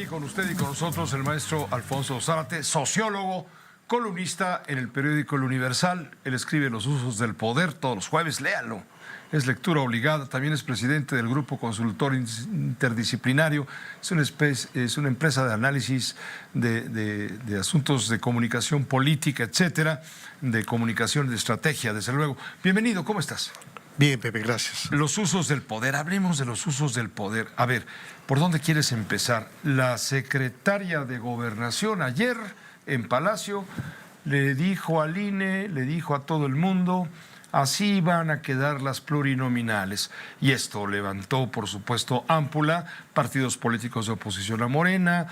aquí con usted y con nosotros el maestro Alfonso Zárate, sociólogo, columnista en el periódico El Universal. Él escribe Los usos del poder todos los jueves, léanlo. Es lectura obligada. También es presidente del Grupo Consultor Interdisciplinario. Es una empresa de análisis de asuntos de comunicación política, etcétera, de comunicación, de estrategia, desde luego. Bienvenido, ¿cómo estás? Bien, Pepe, gracias. Los usos del poder, hablemos de los usos del poder. A ver, ¿por dónde quieres empezar? La secretaria de Gobernación ayer en Palacio le dijo al INE, le dijo a todo el mundo, así van a quedar las plurinominales. Y esto levantó, por supuesto, ámpula, partidos políticos de oposición a Morena,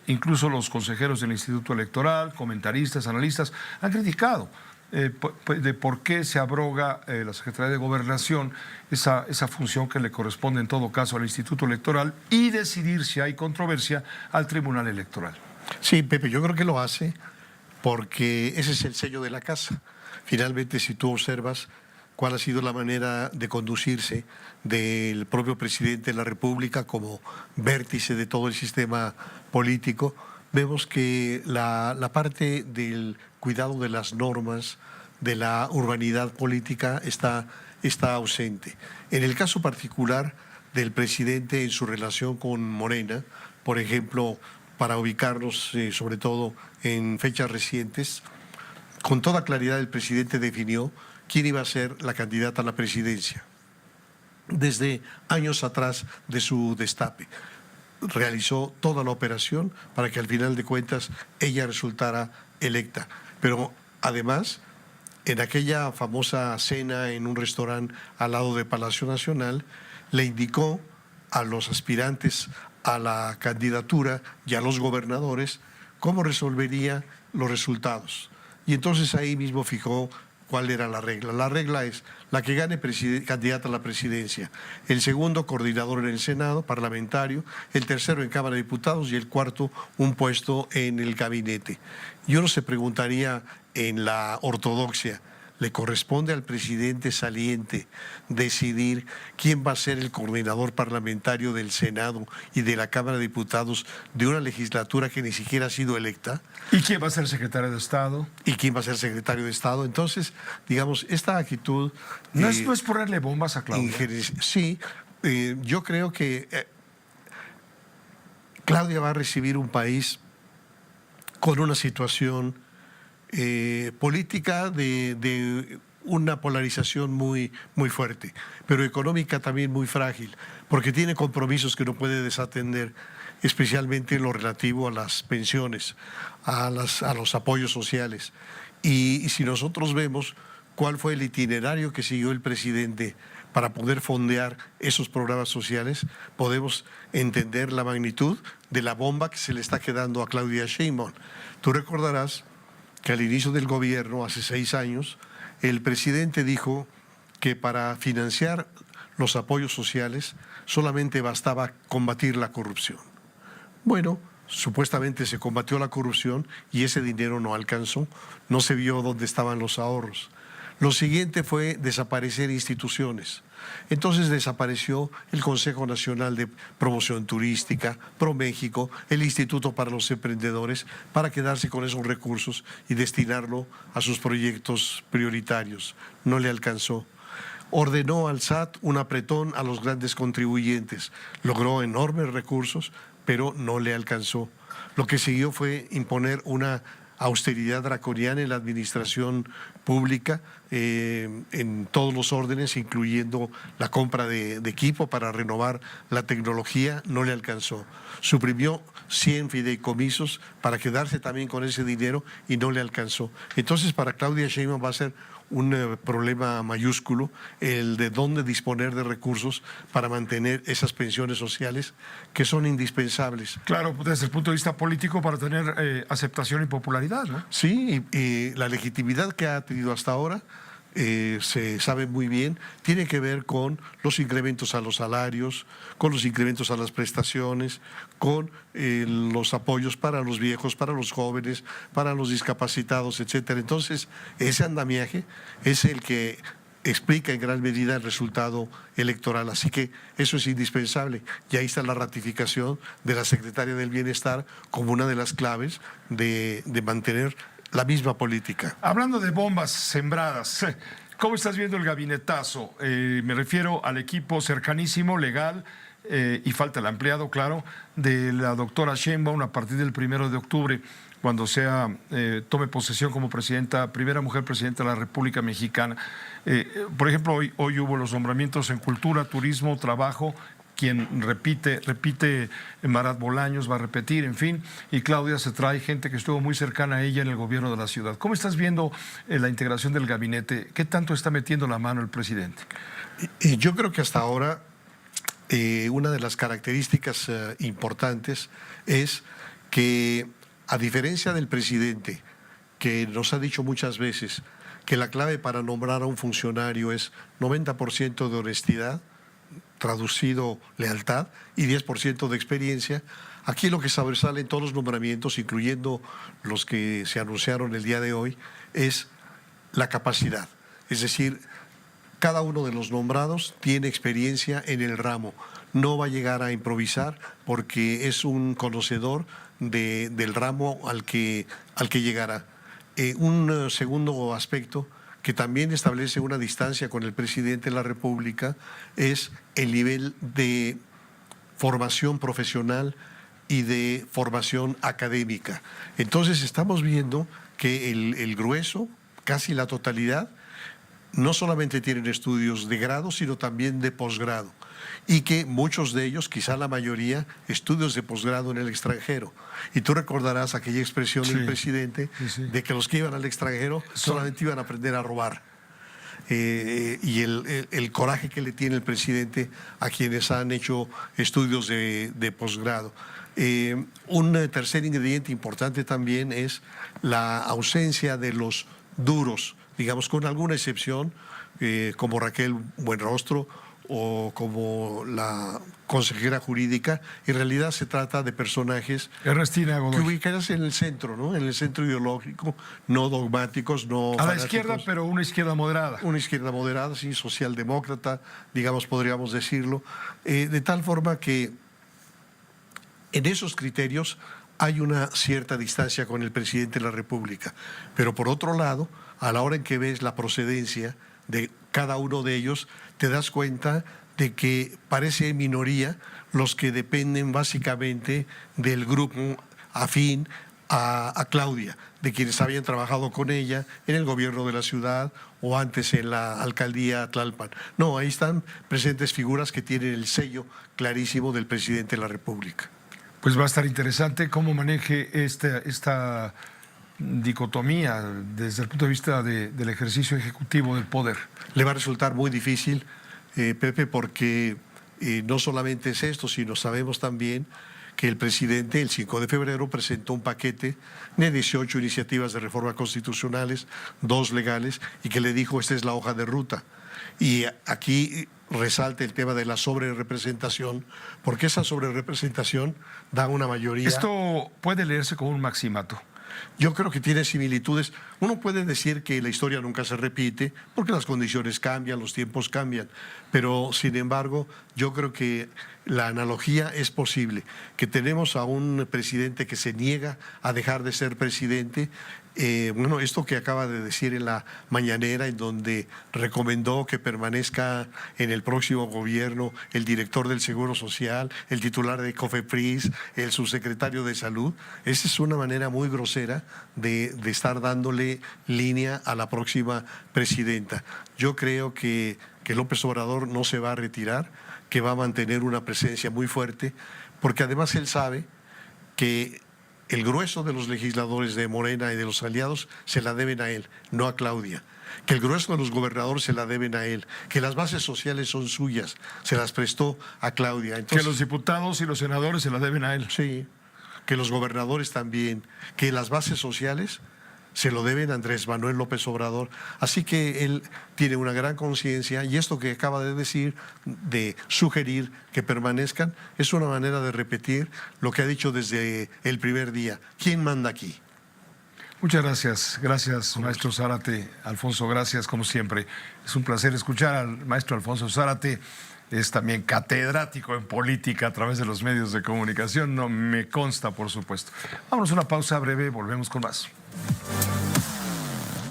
incluso los consejeros del Instituto Electoral, comentaristas, analistas, han criticado de por qué se abroga la Secretaría de Gobernación esa función que le corresponde en todo caso al Instituto Electoral y decidir si hay controversia al Tribunal Electoral. Sí, Pepe, yo creo que lo hace porque ese es el sello de la casa. Finalmente, si tú observas cuál ha sido la manera de conducirse del propio presidente de la República como vértice de todo el sistema político, vemos que la parte del cuidado de las normas, de la urbanidad política está ausente. En el caso particular del presidente en su relación con Morena, por ejemplo, para ubicarnos sobre todo en fechas recientes, con toda claridad el presidente definió quién iba a ser la candidata a la presidencia. Desde años atrás de su destape, realizó toda la operación para que al final de cuentas ella resultara electa. Pero además, en aquella famosa cena en un restaurante al lado de Palacio Nacional, le indicó a los aspirantes a la candidatura y a los gobernadores cómo resolvería los resultados. Y entonces ahí mismo fijó cuál era la regla. La regla es la que gane candidata a la presidencia, el segundo coordinador en el Senado parlamentario, el tercero en Cámara de Diputados y el cuarto un puesto en el gabinete. Y uno se preguntaría en la ortodoxia, ¿le corresponde al presidente saliente decidir quién va a ser el coordinador parlamentario del Senado y de la Cámara de Diputados de una legislatura que ni siquiera ha sido electa? ¿Y quién va a ser secretario de Estado? ¿Y quién va a ser secretario de Estado? Entonces, digamos, esta actitud... No es ponerle bombas a Claudia. Sí, yo creo que Claudia va a recibir un país con una situación política de una polarización muy fuerte, pero económica también muy frágil, porque tiene compromisos que no puede desatender, especialmente en lo relativo a las pensiones, a los apoyos sociales. Y si nosotros vemos cuál fue el itinerario que siguió el presidente para poder fondear esos programas sociales, podemos entender la magnitud de la bomba que se le está quedando a Claudia Sheinbaum. Tú recordarás que al inicio del gobierno, hace 6 años, el presidente dijo que para financiar los apoyos sociales solamente bastaba combatir la corrupción. Bueno, supuestamente se combatió la corrupción y ese dinero no alcanzó, no se vio dónde estaban los ahorros. Lo siguiente fue desaparecer instituciones. Entonces desapareció el Consejo Nacional de Promoción Turística, ProMéxico, el Instituto para los Emprendedores, para quedarse con esos recursos y destinarlo a sus proyectos prioritarios. No le alcanzó. Ordenó al SAT un apretón a los grandes contribuyentes. Logró enormes recursos, pero no le alcanzó. Lo que siguió fue imponer una austeridad draconiana en la administración pública, en todos los órdenes, incluyendo la compra de equipo para renovar la tecnología, no le alcanzó. Suprimió 100 fideicomisos para quedarse también con ese dinero y no le alcanzó. Entonces, para Claudia Sheinbaum va a ser un problema mayúsculo el de dónde disponer de recursos para mantener esas pensiones sociales que son indispensables. Claro, desde el punto de vista político para tener aceptación y popularidad, ¿no? Sí, y la legitimidad que ha tenido hasta ahora se sabe muy bien, tiene que ver con los incrementos a los salarios, con los incrementos a las prestaciones, con los apoyos para los viejos, para los jóvenes, para los discapacitados, etcétera. Entonces, ese andamiaje es el que explica en gran medida el resultado electoral. Así que eso es indispensable. Y ahí está la ratificación de la Secretaria del Bienestar como una de las claves de mantener la misma política. Hablando de bombas sembradas, ¿cómo estás viendo el gabinetazo? Me refiero al equipo cercanísimo, legal, y falta el ampliado, claro, de la doctora Sheinbaum a partir del 1 de octubre, cuando tome posesión como presidenta, primera mujer presidenta de la República Mexicana. Por ejemplo, hoy hubo los nombramientos en cultura, turismo, trabajo. Quien repite Marat Bolaños, va a repetir, en fin, y Claudia se trae gente que estuvo muy cercana a ella en el gobierno de la ciudad. ¿Cómo estás viendo la integración del gabinete? ¿Qué tanto está metiendo la mano el presidente? Yo creo que hasta ahora una de las características importantes es que, a diferencia del presidente, que nos ha dicho muchas veces que la clave para nombrar a un funcionario es 90% de honestidad, traducido lealtad, y 10% de experiencia, aquí lo que sobresale en todos los nombramientos, incluyendo los que se anunciaron el día de hoy, es la capacidad. Es decir, cada uno de los nombrados tiene experiencia en el ramo. No va a llegar a improvisar porque es un conocedor del ramo al que llegará. Un segundo aspecto que también establece una distancia con el presidente de la República es el nivel de formación profesional y de formación académica. Entonces estamos viendo que el grueso, casi la totalidad, no solamente tienen estudios de grado, sino también de posgrado. Y que muchos de ellos, quizá la mayoría, estudios de posgrado en el extranjero. Y tú recordarás aquella expresión del presidente de que los que iban al extranjero solamente iban a aprender a robar. Y el coraje que le tiene el presidente a quienes han hecho estudios de posgrado. Un tercer ingrediente importante también es la ausencia de los duros, digamos, con alguna excepción, como Raquel Buenrostro o como la consejera jurídica. En realidad se trata de personajes Ernestina Godoy, que ubicadas en el centro, ¿no? En el centro ideológico, no dogmáticos, no a la fanáticos. izquierda, pero una izquierda moderada. Una izquierda moderada, sí, socialdemócrata, digamos, podríamos decirlo, de tal forma que en esos criterios hay una cierta distancia con el presidente de la República. Pero por otro lado, a la hora en que ves la procedencia de cada uno de ellos, te das cuenta de que parece minoría los que dependen básicamente del grupo afín a Claudia, de quienes habían trabajado con ella en el gobierno de la ciudad o antes en la alcaldía Tlalpan. No, ahí están presentes figuras que tienen el sello clarísimo del presidente de la República. Pues va a estar interesante cómo maneje esta dicotomía desde el punto de vista del ejercicio ejecutivo del poder. Le va a resultar muy difícil, Pepe, porque no solamente es esto, sino sabemos también que el presidente el 5 de febrero presentó un paquete de 18 iniciativas de reforma constitucionales, 2 legales, y que le dijo esta es la hoja de ruta. Y aquí resalta el tema de la sobrerepresentación, porque esa sobrerepresentación da una mayoría. Esto puede leerse como un maximato. Yo creo que tiene similitudes. Uno puede decir que la historia nunca se repite porque las condiciones cambian, los tiempos cambian, pero sin embargo yo creo que la analogía es posible, que tenemos a un presidente que se niega a dejar de ser presidente. Bueno, esto que acaba de decir en la mañanera, en donde recomendó que permanezca en el próximo gobierno el director del Seguro Social, el titular de COFEPRIS, el subsecretario de Salud, esa es una manera muy grosera de estar dándole línea a la próxima presidenta. Yo creo que López Obrador no se va a retirar, que va a mantener una presencia muy fuerte, porque además él sabe que el grueso de los legisladores de Morena y de los aliados se la deben a él, no a Claudia. Que el grueso de los gobernadores se la deben a él, que las bases sociales son suyas, se las prestó a Claudia. Entonces, que los diputados y los senadores se la deben a él. Sí, que los gobernadores también, que las bases sociales se lo deben a Andrés Manuel López Obrador. Así que él tiene una gran conciencia y esto que acaba de decir, de sugerir que permanezcan, es una manera de repetir lo que ha dicho desde el primer día. ¿Quién manda aquí? Muchas gracias. Gracias, maestro Zárate. Alfonso, gracias como siempre. Es un placer escuchar al maestro Alfonso Zárate. Es también catedrático en política a través de los medios de comunicación. No me consta, por supuesto. Vámonos a una pausa breve, volvemos con más.